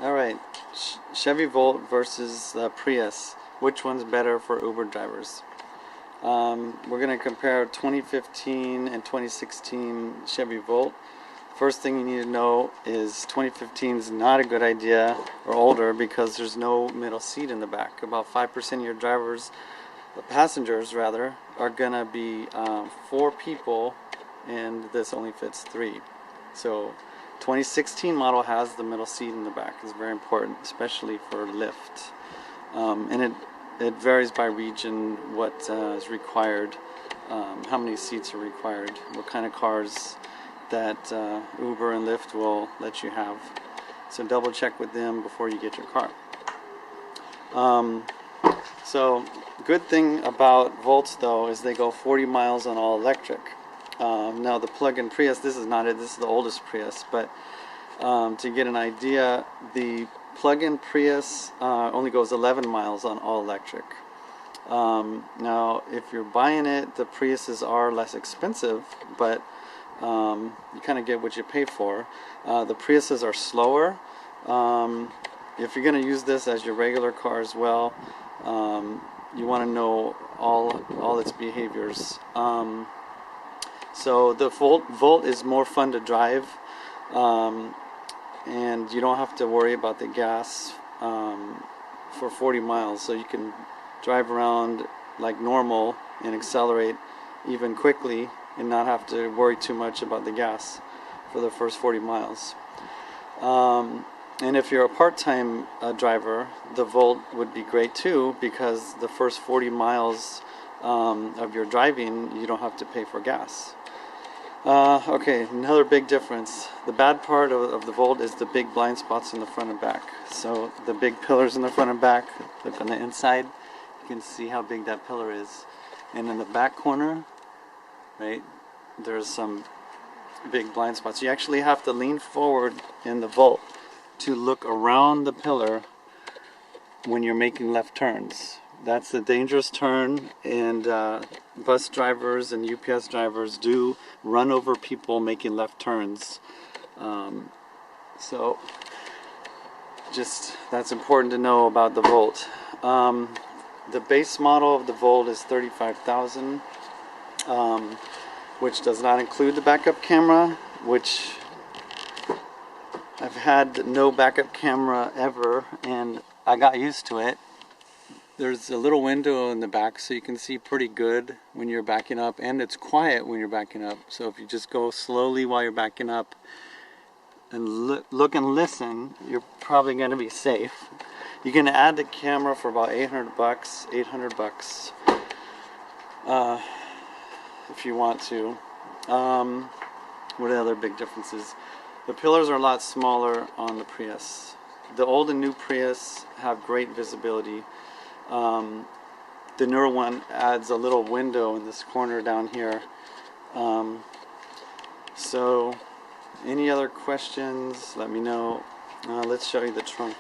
Alright, Chevy Volt versus Prius. Which one's better for Uber drivers? We're going to compare 2015 and 2016 Chevy Volt. First thing you need to know is 2015 is not a good idea, or older, because there's no middle seat in the back. About 5% of your passengers rather, are going to be 4 people, and this only fits 3. So 2016 model has the middle seat in the back. It's very important, especially for Lyft. And it varies by region what is required, how many seats are required, what kind of cars that Uber and Lyft will let you have. So double check with them before you get your car. So good thing about Volts though is they go 40 miles on all electric. Now the plug-in Prius, this is not it, this is the oldest Prius, but to get an idea, the plug-in Prius only goes 11 miles on all electric. Now if you're buying it, the Priuses are less expensive, but you kind of get what you pay for. The Priuses are slower. If you're going to use this as your regular car as well, you want to know all its behaviors. So the Volt is more fun to drive, and you don't have to worry about the gas for 40 miles. So you can drive around like normal and accelerate even quickly and not have to worry too much about the gas for the first 40 miles. And if you're a part-time driver, the Volt would be great too, because the first 40 miles of your driving, you don't have to pay for gas. Okay, another big difference. The bad part of the Volt is the big blind spots in the front and back. So the big pillars in the front and back, look on the inside, you can see how big that pillar is. And in the back corner, right, there's some big blind spots. You actually have to lean forward in the Volt to look around the pillar when you're making left turns. That's a dangerous turn, and bus drivers and UPS drivers do run over people making left turns. So just that's important to know about the Volt. The base model of the Volt is $35,000, which does not include the backup camera, which I've had no backup camera ever, and I got used to it. There's a little window in the back so you can see pretty good when you're backing up, and it's quiet when you're backing up. So if you just go slowly while you're backing up and look and listen, you're probably going to be safe. You can add the camera for about $800 if you want to. What are the other big differences? The pillars are a lot smaller on the Prius. The old and new Prius have great visibility. The newer one adds a little window in this corner down here. So any other questions, let me know. Let's show you the trunk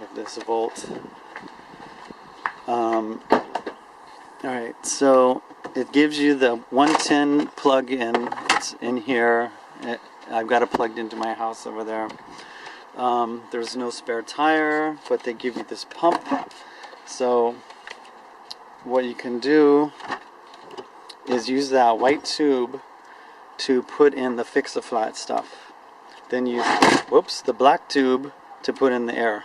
of this Volt. Alright, so it gives you the 110 plug-in. It's in here. I've got it plugged into my house over there. There's no spare tire, but they give you this pump. So what you can do is use that white tube to put in the fix-a-flat stuff. Then use, the black tube to put in the air.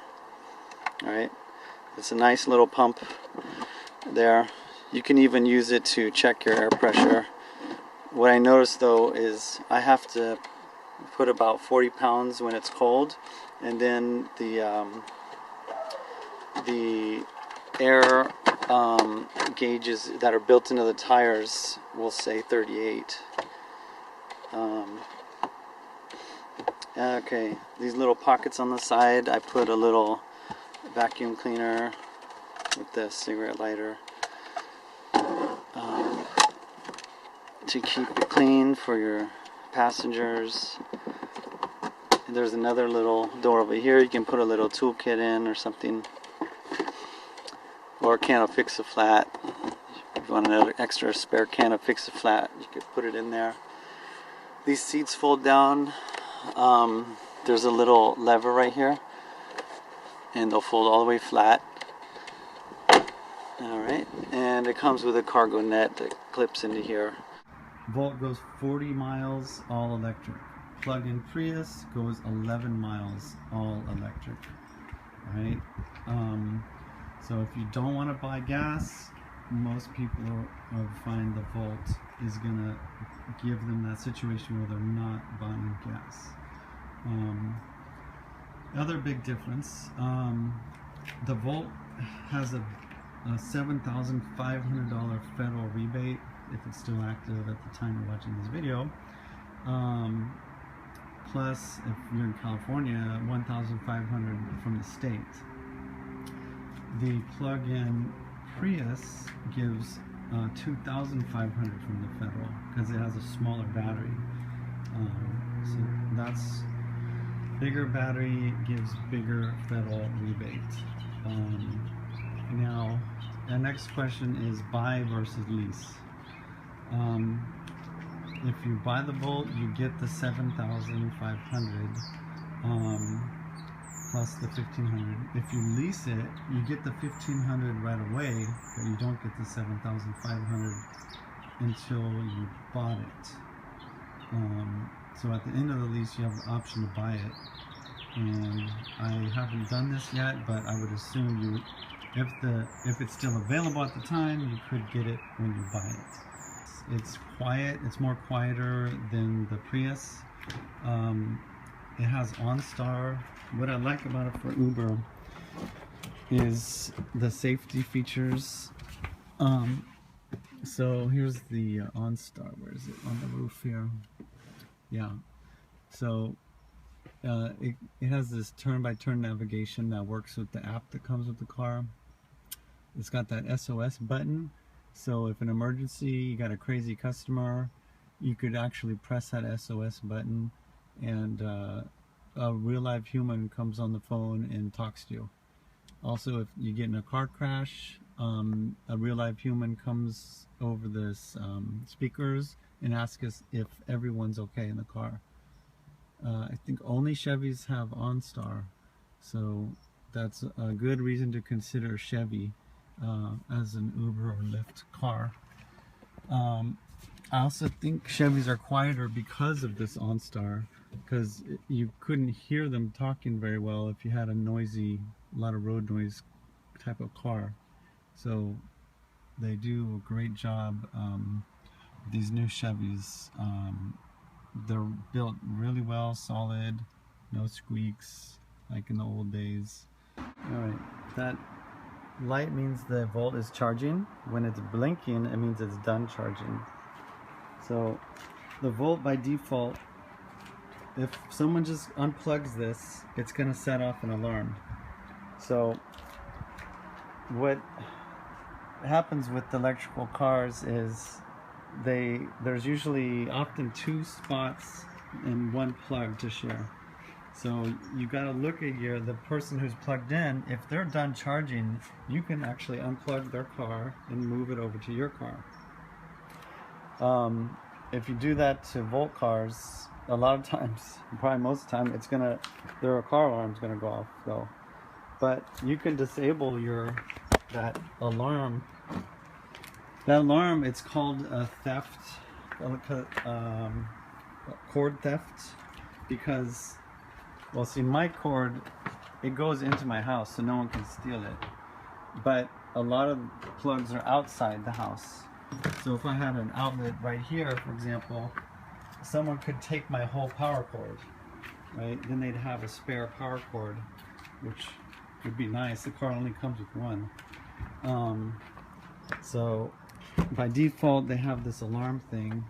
Alright, it's a nice little pump there. You can even use it to check your air pressure. What I noticed though is I have to put about 40 pounds when it's cold, and then the air gauges that are built into the tires will say 38. Okay, these little pockets on the side, I put a little vacuum cleaner with the cigarette lighter to keep it clean for your passengers. And there's another little door over here. You can put a little toolkit in or something, or a can of Fix-A-Flat. If you want another extra spare can of Fix-A-Flat, you could put it in there. These seats fold down. There's a little lever right here and they'll fold all the way flat. Alright, and it comes with a cargo net that clips into here. Volt goes 40 miles all electric. Plug-in Prius goes 11 miles all electric. Right? So if you don't want to buy gas, most people find the Volt is gonna give them that situation where they're not buying gas. Other big difference, the Volt has a $7,500 federal rebate if it's still active at the time you're watching this video. Plus, if you're in California, $1,500 from the state. The plug-in Prius gives $2,500 from the federal because it has a smaller battery. So that's bigger battery gives bigger federal rebate. Now, the next question is buy versus lease. If you buy the Volt, you get the $7,500 plus the $1,500. If you lease it, you get the $1,500 right away, but you don't get the $7,500 until you bought it. So at the end of the lease, you have the option to buy it. And I haven't done this yet, but I would assume if it's still available at the time, you could get it when you buy it. It's quiet. It's more quieter than the Prius. It has OnStar. What I like about it for Uber is the safety features. So here's the OnStar. Where is it? On the roof here. Yeah. So it has this turn-by-turn navigation that works with the app that comes with the car. It's got that SOS button. So if an emergency, you got a crazy customer, you could actually press that SOS button and a real live human comes on the phone and talks to you. Also, if you get in a car crash, a real live human comes over this speakers and asks us if everyone's okay in the car. I think only Chevys have OnStar, so that's a good reason to consider Chevy as an Uber or Lyft car. I also think Chevys are quieter because of this OnStar, because you couldn't hear them talking very well if you had a noisy, a lot of road noise type of car. So they do a great job. These new Chevys, they're built really well, solid, no squeaks like in the old days. Alright, that light means the Volt is charging. When it's blinking, it means it's done charging. So the Volt by default, if someone just unplugs this, it's going to set off an alarm. So what happens with electrical cars is there's usually often two spots and one plug to share. So you got to look at the person who's plugged in. If they're done charging, you can actually unplug their car and move it over to your car. If you do that to Volt cars, a lot of times, probably most of the time, their car alarm's gonna go off. But you can disable that alarm. That alarm, it's called a theft, cord theft, because, well, see, my cord, it goes into my house, so no one can steal it. But a lot of plugs are outside the house. So if I had an outlet right here, for example, someone could take my whole power cord, right? Then they'd have a spare power cord, which would be nice. The car only comes with one. So by default, they have this alarm thing.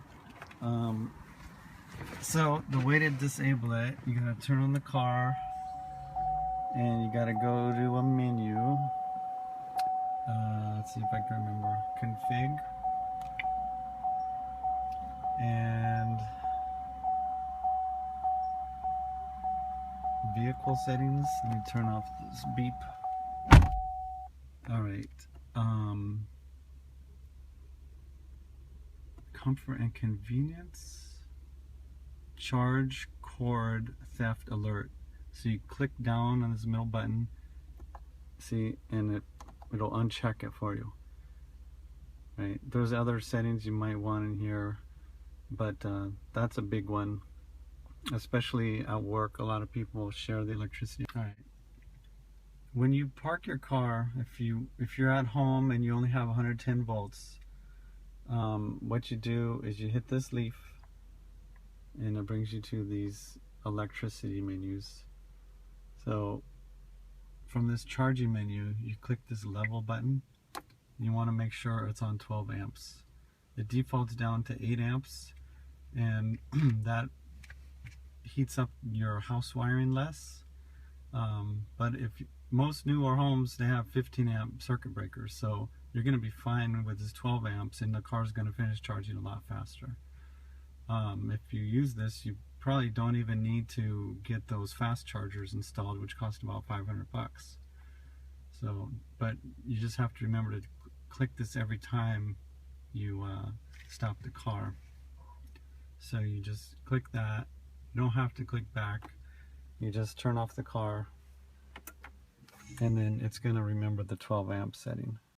So the way to disable it, you gotta turn on the car, and you gotta go to a menu. Let's see if I can remember. Config. And vehicle settings. Let me turn off this beep. Alright. Comfort and convenience. Charge cord theft alert. So you click down on this middle button See, and it'll uncheck it for you. Right, there's other settings you might want in here, but that's a big one, especially at work. A lot of people share the electricity. All right, when you park your car, if you're at home and you only have 110 volts, what you do is you hit this leaf and it brings you to these electricity menus. So from this charging menu, you click this level button. You want to make sure it's on 12 amps. It defaults down to 8 amps, and that heats up your house wiring less. But if most newer homes, they have 15 amp circuit breakers, so you're going to be fine with this 12 amps, and the car's going to finish charging a lot faster. If you use this, you probably don't even need to get those fast chargers installed, which cost about 500 bucks. So, but you just have to remember to click this every time you stop the car. So you just click that. You don't have to click back. You just turn off the car, and then it's going to remember the 12 amp setting.